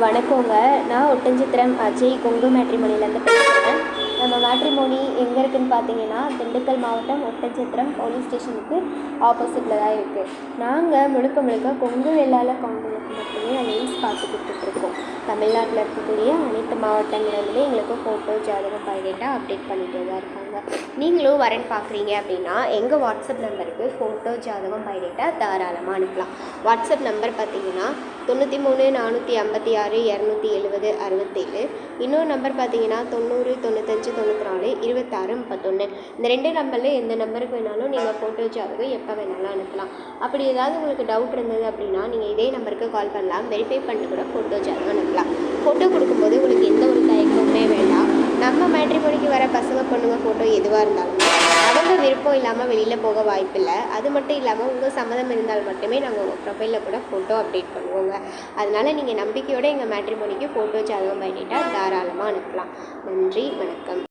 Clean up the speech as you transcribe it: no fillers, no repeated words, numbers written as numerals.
வணக்கங்க. நான் ஒட்டன்சத்திரம் அஜய் கொங்கு மேட்ரிமோனிலேருந்து பேசுகிறேன். நம்ம மேட்ரிமோனி எங்கே இருக்குதுன்னு பார்த்தீங்கன்னா, திண்டுக்கல் மாவட்டம் ஒட்டன்சத்திரம் போலீஸ் ஸ்டேஷனுக்கு ஆப்போசிட்டில் தான் இருக்குது. நாங்கள் முழுக்க கொங்கு வெள்ளாள காங்கிரஸுக்கு மட்டுமே லைன்ஸ் பார்த்து கொடுத்துட்ருக்கோம். தமிழ்நாட்டில் இருக்கக்கூடிய அனைத்து மாவட்டங்களிலுமே எங்களுக்கு ஃபோட்டோ ஜாதகம் பயோடேட்டா அப்டேட் பண்ணிகிட்டே தான் இருக்காங்க. நீங்களும் வரேன்னு பார்க்குறீங்க அப்படின்னா எங்கள் வாட்ஸ்அப் நம்பருக்கு ஃபோட்டோ ஜாதகம் பயோடேட்டா தாராளமாக அனுப்பலாம். வாட்ஸ்அப் நம்பர் பார்த்தீங்கன்னா 93 456 270 67. இன்னொரு நம்பர் பார்த்தீங்கன்னா 90 95 94 26 31. இந்த 2 நம்பரில் எந்த நம்பருக்கு வேணாலும் நீங்கள் ஃபோட்டோ ஜாதகம் எப்போ வேணாலும் அனுப்பலாம். அப்படி ஏதாவது உங்களுக்கு டவுட் இருந்தது அப்படின்னா நீங்கள் இதே நம்பருக்கு கால் பண்ணலாம். வெரிஃபை பண்ணிட்டு கூட ஃபோட்டோ ஜாதகம் அனுப்பலாம். ஃபோட்டோ கொடுக்கும்போது உங்களுக்கு எந்த ஒரு தயக்கமுமே வேண்டாம். நம்ம மேட்ரிமோனிக்கு வர பசங்க பொண்ணுங்க ஃபோட்டோ எதுவாக இருந்தாலும் அவங்க விருப்பம் இல்லாமல் வெளியில் போக வாய்ப்பில்லை. அது மட்டும் இல்லாமல் உங்கள் சம்மதம் இருந்தால் மட்டுமே நாங்கள் உங்கள் ப்ரொஃபைலில் கூட ஃபோட்டோ அப்டேட் பண்ணுவோங்க. அதனால் நீங்கள் நம்பிக்கையோடு எங்கள் மேட்ரிமோனிக்கு ஃபோட்டோ ஜாதகம் பயோடேட்டா தாராளமாக அனுப்பலாம். நன்றி, வணக்கம்.